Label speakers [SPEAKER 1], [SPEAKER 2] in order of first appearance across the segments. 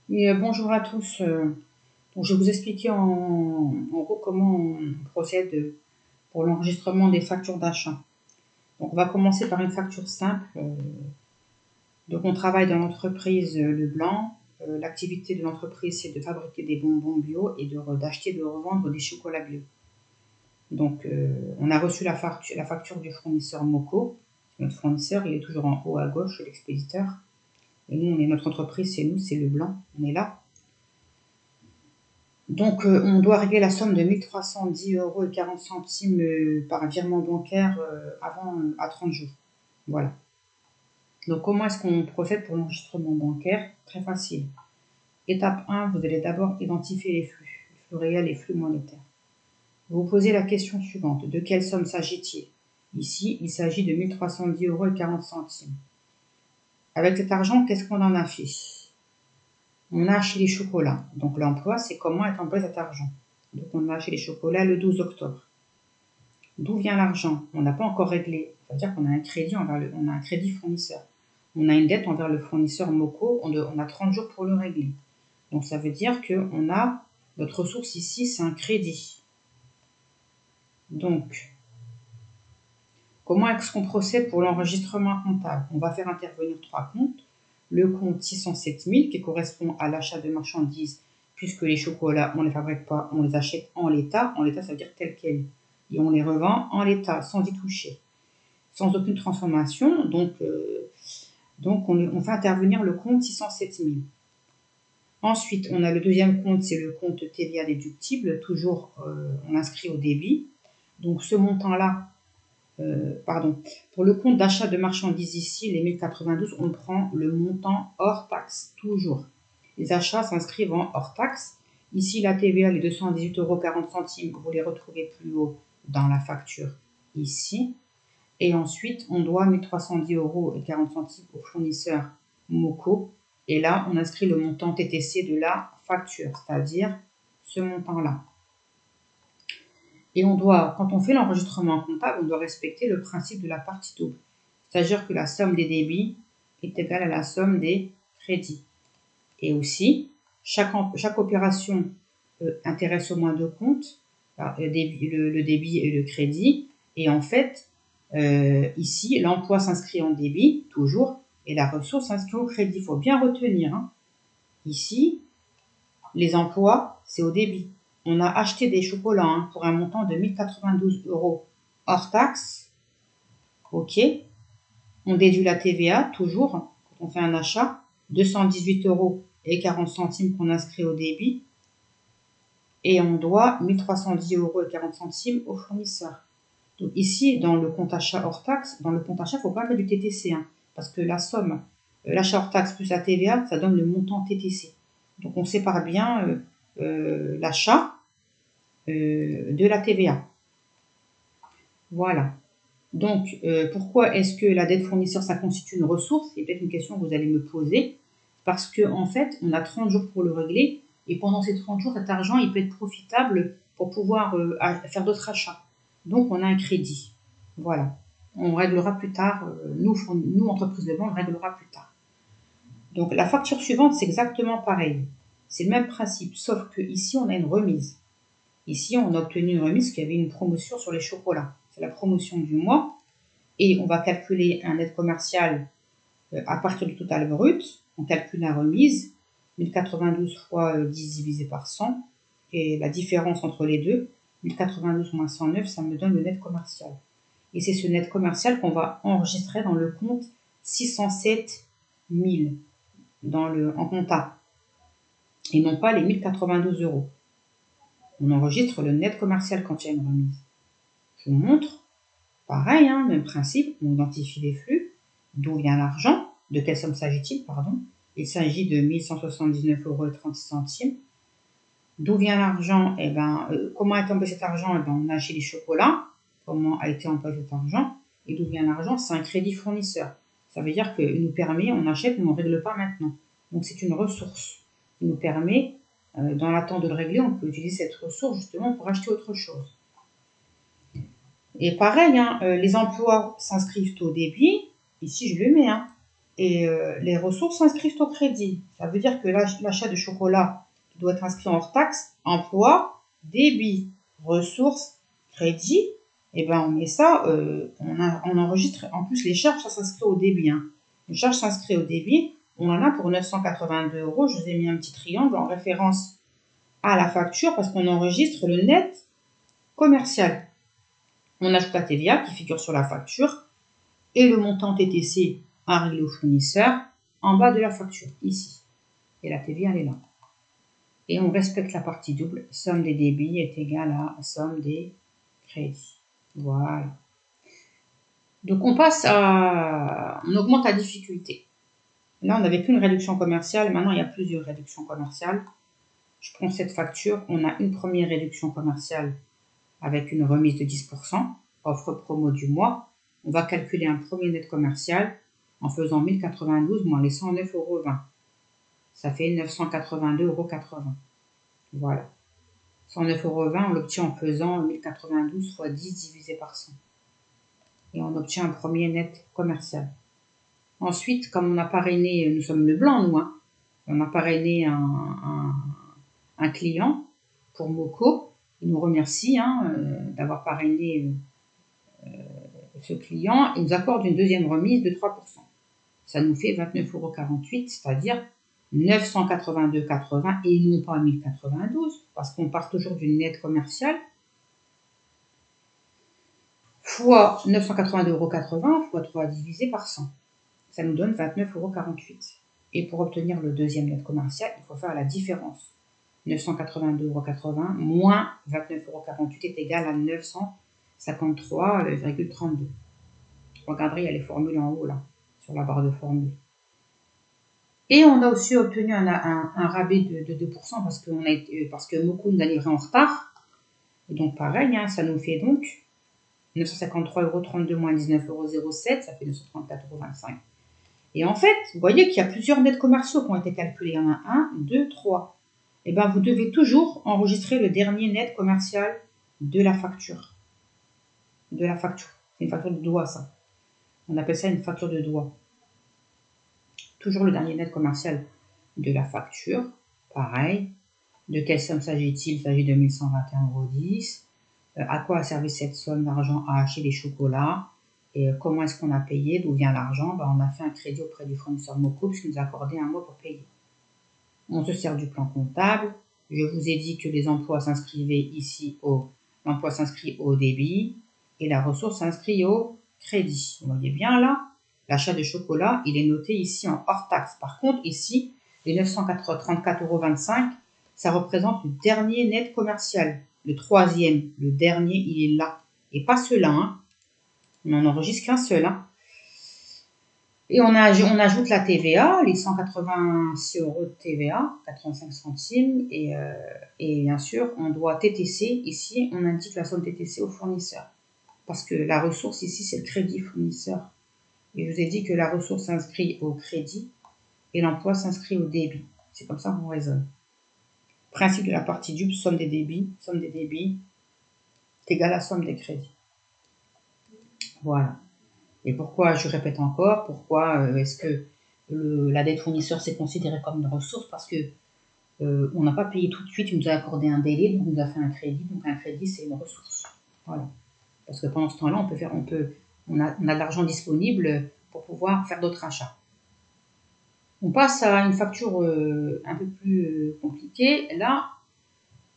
[SPEAKER 1] Bonjour à tous. Donc je vais vous expliquer en gros comment on procède pour l'enregistrement des factures d'achat. Donc on va commencer par une facture simple. Donc on travaille dans l'entreprise Leblanc. L'activité de l'entreprise, c'est de fabriquer des bonbons bio et d'acheter et de revendre des chocolats bio. Donc on a reçu la facture du fournisseur Moco. Notre fournisseur, il est toujours en haut à gauche, l'expéditeur. Et nous, notre entreprise, c'est nous, c'est Leblanc. On est là. Donc, on doit régler la somme de 1 310,40 € par virement bancaire avant à 30 jours. Voilà. Donc, comment est-ce qu'on procède pour l'enregistrement bancaire? Très facile. Étape 1, vous allez d'abord identifier les flux réels et flux monétaires. Vous vous posez la question suivante. De quelle somme s'agit-il? Ici, il s'agit de 1 310,40 €. Avec cet argent, qu'est-ce qu'on en a fait? On a acheté les chocolats. Donc l'emploi, c'est comment est employé cet argent. Donc on a acheté les chocolats le 12 octobre. D'où vient l'argent? On n'a pas encore réglé. Ça veut dire qu'on a un crédit on a un crédit fournisseur. On a une dette envers le fournisseur Moco. On a 30 jours pour le régler. Donc ça veut dire que notre ressource ici, c'est un crédit. Donc, comment est-ce qu'on procède pour l'enregistrement comptable? On va faire intervenir 3 comptes. Le compte 607 000 qui correspond à l'achat de marchandises, puisque les chocolats, on ne les fabrique pas, on les achète en l'état. En l'état, ça veut dire tel quel. Et on les revend en l'état, sans y toucher, sans aucune transformation. Donc on fait intervenir le compte 607 000. Ensuite, on a le deuxième compte, c'est le compte TVA déductible. Toujours, on inscrit au débit. Donc ce montant-là, pour le compte d'achat de marchandises ici, les 1092, on prend le montant hors taxe, toujours. Les achats s'inscrivent en hors taxe. Ici, la TVA, les 218,40 €, vous les retrouvez plus haut dans la facture, ici. Et ensuite, on doit 1 310,40 € au fournisseur Moco. Et là, on inscrit le montant TTC de la facture, c'est-à-dire ce montant-là. Et quand on fait l'enregistrement comptable, on doit respecter le principe de la partie double. C'est-à-dire que la somme des débits est égale à la somme des crédits. Et aussi, chaque opération intéresse au moins 2 comptes, le débit et le crédit. Et en fait, ici, l'emploi s'inscrit en débit, toujours, et la ressource s'inscrit au crédit. Il faut bien retenir. Ici, les emplois, c'est au débit. On a acheté des chocolats pour un montant de 1092 € hors taxe. OK. On déduit la TVA, toujours, quand on fait un achat. 218,40 € qu'on inscrit au débit. Et on doit 1 310,40 € au fournisseur. Donc ici, dans le compte achat hors taxe, il ne faut pas mettre du TTC. Parce que la somme, l'achat hors taxe plus la TVA, ça donne le montant TTC. Donc on sépare bien l'achat de la TVA. Voilà. Donc, pourquoi est-ce que la dette fournisseur, ça constitue une ressource? C'est peut-être une question que vous allez me poser. Parce qu'en fait, on a 30 jours pour le régler. Et pendant ces 30 jours, cet argent, il peut être profitable pour pouvoir faire d'autres achats. Donc, on a un crédit. Voilà. On réglera plus tard. Nous, entreprise Leblanc, on le réglera plus tard. Donc, la facture suivante, c'est exactement pareil. C'est le même principe, sauf que ici, on a une remise. Ici, on a obtenu une remise qui avait une promotion sur les chocolats. C'est la promotion du mois. Et on va calculer un net commercial à partir du total brut. On calcule la remise, 1092 fois 10 divisé par 100. Et la différence entre les deux, 1092 moins 109, ça me donne le net commercial. Et c'est ce net commercial qu'on va enregistrer dans le compte 607 000 en compta. Et non pas les 1092 €. On enregistre le net commercial quand il y a une remise. Je vous montre. Pareil, même principe, on identifie les flux. D'où vient l'argent? De quelle somme s'agit-il, pardon? Il s'agit de 1179,36 €. D'où vient l'argent? Comment a été employé cet argent? On a acheté les chocolats. Comment a été employé cet argent? Et d'où vient l'argent? C'est un crédit fournisseur. Ça veut dire qu'il nous permet, on achète, mais on ne règle pas maintenant. Donc c'est une ressource qui nous permet, dans l'attente de le régler, on peut utiliser cette ressource justement pour acheter autre chose. Et pareil, les emplois s'inscrivent au débit. Ici, je le mets. Et les ressources s'inscrivent au crédit. Ça veut dire que l'achat de chocolat doit être inscrit hors taxe, emploi, débit, ressources, crédit. Et ben on met ça, on enregistre. En plus, les charges, ça s'inscrit au débit. Hein. Les charges s'inscrivent au débit. On en a pour 982 €. Je vous ai mis un petit triangle en référence à la facture parce qu'on enregistre le net commercial. On ajoute la TVA qui figure sur la facture et le montant TTC arrive au fournisseur en bas de la facture, ici. Et la TVA, elle est là. Et on respecte la partie double. Somme des débits est égale à somme des crédits. Voilà. Donc on augmente la difficulté. Là, on n'avait qu'une réduction commerciale. Maintenant, il y a plusieurs réductions commerciales. Je prends cette facture. On a une première réduction commerciale avec une remise de 10%, offre promo du mois. On va calculer un premier net commercial en faisant 1092 moins les 109,20 €. Ça fait 982,80 €. Voilà. 109,20 €, on l'obtient en faisant 1092 fois 10 divisé par 100. Et on obtient un premier net commercial. Ensuite, comme on a parrainé, nous sommes le blanc, nous, hein, on a parrainé un client pour Moco. Il nous remercie d'avoir parrainé ce client. Il nous accorde une deuxième remise de 3%. Ça nous fait 29,48 €, c'est-à-dire 982,80 € et non pas 1092, parce qu'on part toujours d'une net commerciale, fois 982,80 € fois 3 divisé par 100. Ça nous donne 29,48 €. Et pour obtenir le deuxième net commercial, il faut faire la différence. 982,80 € moins 29,48 € est égal à 953,32 €. Vous regarderez, il y a les formules en haut, là, sur la barre de formules. Et on a aussi obtenu un rabais de 2% parce que Moco nous a livré en retard. Et donc pareil, ça nous fait donc 953,32 € moins 19,07 €, ça fait 234,25 €. Et en fait, vous voyez qu'il y a plusieurs nets commerciaux qui ont été calculés. Il y en a 1, 2, 3. Et bien, vous devez toujours enregistrer le dernier net commercial de la facture. C'est une facture de doigt, ça. On appelle ça une facture de doigt. Toujours le dernier net commercial de la facture. Pareil. De quelle somme s'agit-il? Il s'agit de 1121,10 €. À quoi a servi cette somme d'argent? À acheter des chocolats. Et comment est-ce qu'on a payé? D'où vient l'argent? On a fait un crédit auprès du fournisseur Moco puisqu'il nous a accordé un mois pour payer. On se sert du plan comptable. Je vous ai dit que les emplois s'inscrivaient ici l'emploi s'inscrit au débit et la ressource s'inscrit au crédit. Vous voyez bien là, l'achat de chocolat, il est noté ici en hors taxe. Par contre, ici, les 934,25 €, ça représente le dernier net commercial. Le troisième, le dernier, il est là. Et pas ceux-là, On n'en enregistre qu'un seul. Et on ajoute la TVA, les 186 € de TVA, 85 centimes. Et bien sûr, on doit TTC. Ici, on indique la somme TTC au fournisseur. Parce que la ressource ici, c'est le crédit fournisseur. Et je vous ai dit que la ressource s'inscrit au crédit et l'emploi s'inscrit au débit. C'est comme ça qu'on raisonne. Principe de la partie dupe, somme des débits est égale à somme des crédits. Voilà. Et pourquoi, je répète encore, pourquoi est-ce que la dette fournisseur c'est considéré comme une ressource? Parce que on n'a pas payé tout de suite, il nous a accordé un délai, donc il nous a fait un crédit. Donc un crédit, c'est une ressource. Voilà. Parce que pendant ce temps-là, on a de l'argent disponible pour pouvoir faire d'autres achats. On passe à une facture un peu plus compliquée. Là,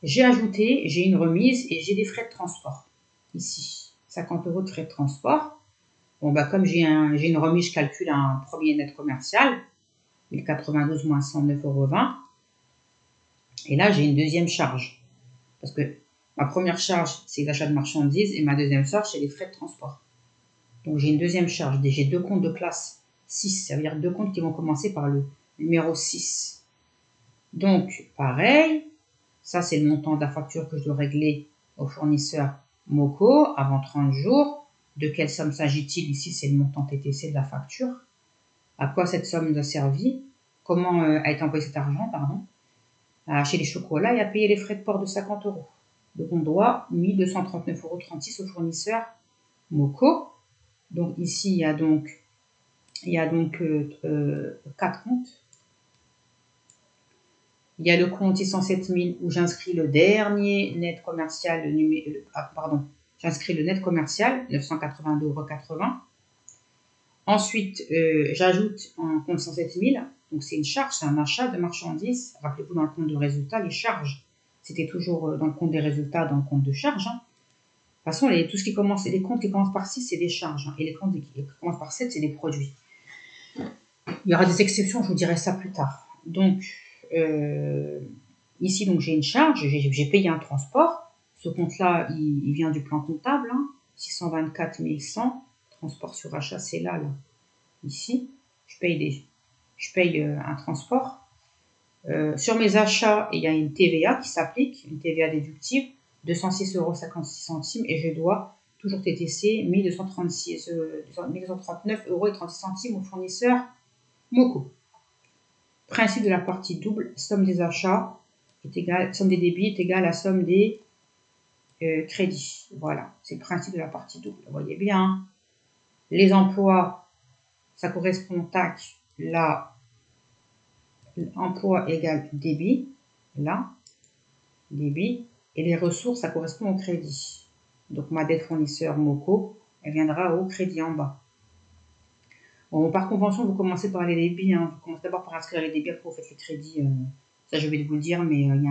[SPEAKER 1] j'ai une remise et j'ai des frais de transport. Ici, 50 € de frais de transport. Bon, comme j'ai une remise, je calcule un premier net commercial, 1092 moins 109,20 €. Et là, j'ai une deuxième charge. Parce que ma première charge, c'est l'achat de marchandises et ma deuxième charge, c'est les frais de transport. Donc, j'ai une deuxième charge. J'ai deux comptes de classe 6. Ça veut dire deux comptes qui vont commencer par le numéro 6. Donc, pareil, ça, c'est le montant de la facture que je dois régler au fournisseur Moco avant 30 jours. De quelle somme s'agit-il? Ici, c'est le montant TTC de la facture. À quoi cette somme nous a servi? Comment a été envoyé cet argent, à acheter les chocolats et à payer les frais de port de 50 €. Donc, on doit 1239,36 € au fournisseur Moco. Donc, ici, il y a donc il y a donc 4 comptes. Il y a le compte 607 000 où j'inscris le dernier net commercial, j'inscris le net commercial, 982,80 €. Ensuite, j'ajoute un compte 107 000, donc c'est une charge, c'est un achat de marchandises. Rappelez-vous, dans le compte de résultat, les charges, c'était toujours dans le compte des résultats, dans le compte de charge. De toute façon, tout ce qui commence, les comptes qui commencent par 6, c'est des charges, et les comptes qui commencent par 7, c'est des produits. Il y aura des exceptions, je vous dirai ça plus tard. Donc, ici, donc j'ai une charge, j'ai payé un transport. Ce compte-là, il vient du plan comptable, 624 100. Transport sur achat, c'est là. Ici, je paye un transport. Sur mes achats, il y a une TVA qui s'applique, une TVA déductible, 206,56 € et je dois toujours TTC 1239,36 € au fournisseur Moco. Principe de la partie double, somme des achats est égale, somme des débits est égale à somme des crédits. Voilà, c'est le principe de la partie double. Vous voyez bien, les emplois, ça correspond tac, là, emploi égale débit, là, débit, et les ressources, ça correspond au crédit. Donc ma dette fournisseur Moco, elle viendra au crédit en bas. Bon, par convention, vous commencez par les débits, vous commencez d'abord par inscrire les débits, après vous faites les crédits, ça je vais vous le dire, mais il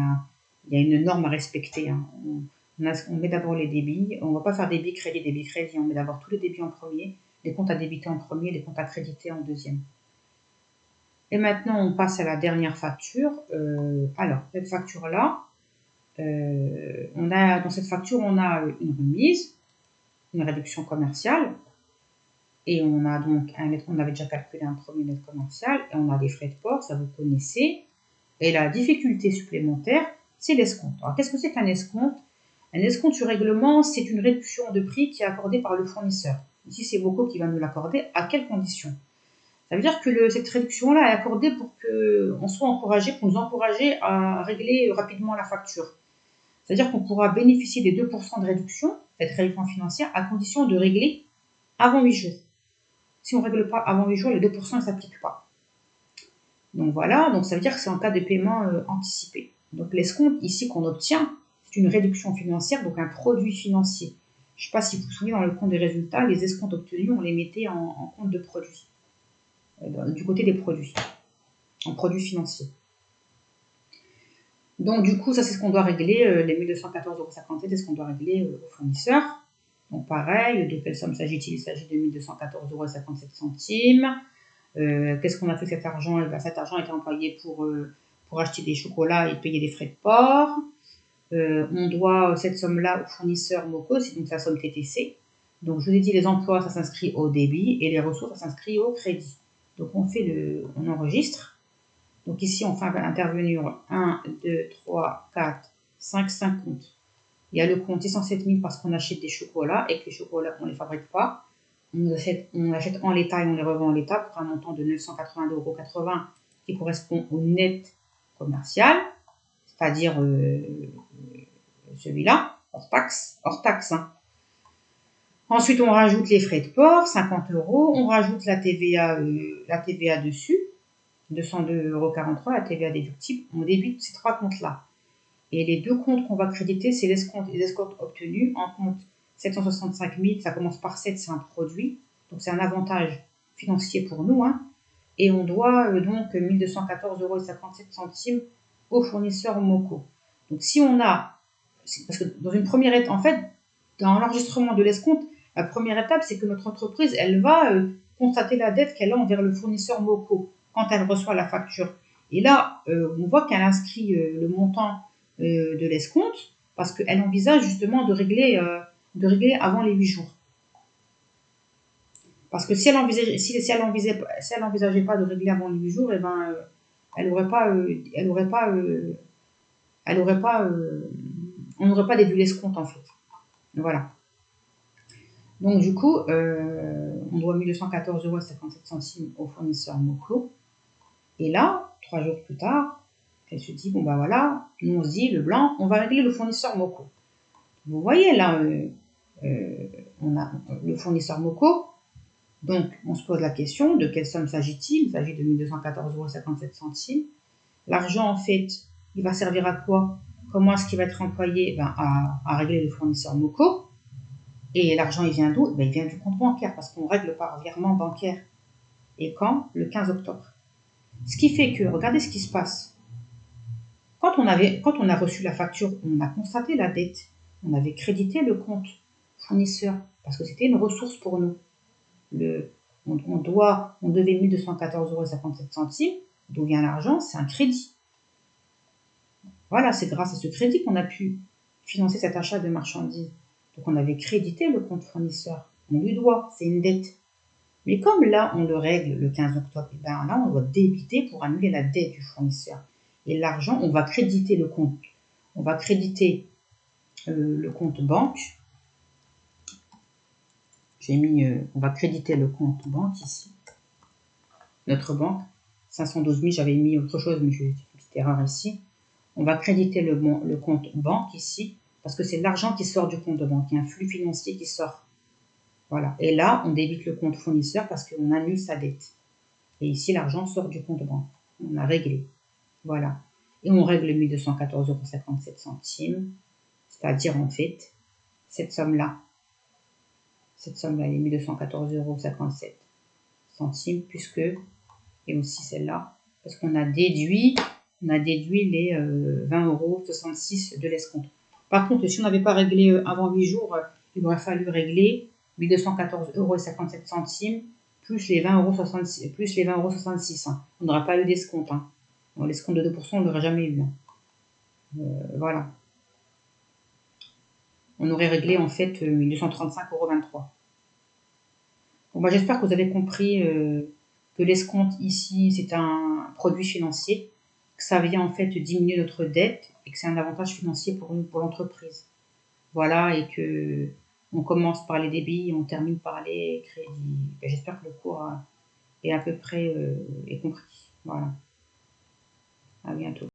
[SPEAKER 1] y a une norme à respecter. On met d'abord les débits, on ne va pas faire débit, crédit, on met d'abord tous les débits en premier, les comptes à débiter en premier, les comptes à créditer en deuxième. Et maintenant, on passe à la dernière facture. Alors, cette facture-là, dans cette facture, on a une remise, une réduction commerciale, et on a donc on avait déjà calculé un premier net commercial, et on a des frais de port, ça vous connaissez. Et la difficulté supplémentaire, c'est l'escompte. Alors, qu'est-ce que c'est qu'un escompte? Un escompte sur règlement, c'est une réduction de prix qui est accordée par le fournisseur. Ici, c'est Moco qui va nous l'accorder. À quelles conditions? Ça veut dire que cette réduction-là est accordée pour qu'on soit encouragé, pour nous encourager à régler rapidement la facture. C'est-à-dire qu'on pourra bénéficier des 2% de réduction, cette réduction financière, à condition de régler avant 8 jours. Si on ne règle pas avant 8 jours, les 2% ne s'appliquent pas. Donc voilà, donc ça veut dire que c'est en cas de paiement anticipé. Donc l'escompte ici qu'on obtient, c'est une réduction financière, donc un produit financier. Je ne sais pas si vous vous souvenez, dans le compte des résultats, les escomptes obtenus, on les mettait en compte de produit. Du côté des produits, en produits financiers. Donc du coup, ça c'est ce qu'on doit régler, les 1214,57 €, c'est ce qu'on doit régler au fournisseur. Donc pareil, de quelle somme s'agit-il? Il s'agit de 1214,57 €. Qu'est-ce qu'on a fait cet argent? Cet argent était employé pour acheter des chocolats et payer des frais de port. On doit cette somme-là au fournisseur Moco, c'est donc sa somme TTC. Donc je vous ai dit, les emplois, ça s'inscrit au débit et les ressources, ça s'inscrit au crédit. Donc on enregistre. Donc ici, on fait intervenir 1, 2, 3, 4, 5 comptes. Il y a le compte 607 000 parce qu'on achète des chocolats et que les chocolats, on ne les fabrique pas. On achète en l'état et on les revend en l'état pour un montant de 982,80 € qui correspond au net commercial, c'est-à-dire celui-là, hors taxe. Ensuite, on rajoute les frais de port, 50 €. On rajoute la TVA dessus, 202,43 €, la TVA déductible. On débite ces 3 comptes-là. Et les 2 comptes qu'on va créditer, c'est les escomptes obtenus. En compte 765 000, ça commence par 7, c'est un produit. Donc, c'est un avantage financier pour nous. Et on doit donc 1214,57 € au fournisseur Moco. Donc, si on a... Parce que dans une première étape, en fait, dans l'enregistrement de l'escompte, la première étape, c'est que notre entreprise, elle va constater la dette qu'elle a envers le fournisseur Moco quand elle reçoit la facture. Et là, on voit qu'elle inscrit le montant de l'escompte parce qu'elle envisage justement de régler avant les 8 jours. Parce que si elle n'envisageait pas de régler avant les 8 jours, eh ben, on n'aurait pas déduit l'escompte en fait. Voilà. Donc du coup, on doit 1214,57 € au fournisseur Moco. Et là, 3 jours plus tard, elle se dit, bon bah voilà, nous on se dit, le blanc, on va régler le fournisseur Moco. Vous voyez là, on a le fournisseur Moco, Donc, on se pose la question, de quelle somme s'agit-il? Il s'agit de 1214,57 €. L'argent, en fait, il va servir à quoi? Comment est-ce qu'il va être employé? À régler les fournisseurs locaux. Et l'argent, il vient d'où? Il vient du compte bancaire, parce qu'on règle par virement bancaire. Et quand? Le 15 octobre. Ce qui fait que, regardez ce qui se passe. Quand on a reçu la facture, on a constaté la dette. On avait crédité le compte fournisseur, parce que c'était une ressource pour nous. On devait 1214,57 €. D'où vient l'argent? C'est un crédit. Voilà, c'est grâce à ce crédit qu'on a pu financer cet achat de marchandises. Donc on avait crédité le compte fournisseur. On lui doit, c'est une dette. Mais comme là, on le règle le 15 octobre, et là, on doit débiter pour annuler la dette du fournisseur. Et l'argent, on va créditer le compte. On va créditer le compte banque. On va créditer le compte banque ici. Notre banque, 512 000, j'avais mis autre chose, mais j'ai fait une petite erreur ici. On va créditer le compte banque ici, parce que c'est l'argent qui sort du compte banque. Il y a un flux financier qui sort. Voilà. Et là, on débite le compte fournisseur parce qu'on annule sa dette. Et ici, l'argent sort du compte banque. On a réglé. Voilà. Et on règle 1214,57 €, c'est-à-dire en fait, cette somme-là, elle est 1214,57 €, puisque, et aussi celle-là, parce qu'on a déduit les 20,66 € de l'escompte. Par contre, si on n'avait pas réglé avant 8 jours, il aurait fallu régler 1214,57 € plus les 20,66 €. On n'aurait pas eu d'escompte. L'escompte de 2%, on ne l'aurait jamais eu. Voilà. On aurait réglé en fait 1235,23 €. Bon, j'espère que vous avez compris que l'escompte ici, c'est un produit financier, que ça vient en fait diminuer notre dette et que c'est un avantage financier pour l'entreprise. Voilà, et que on commence par les débits et on termine par les crédits. J'espère que le cours est à peu près est compris. Voilà. À bientôt.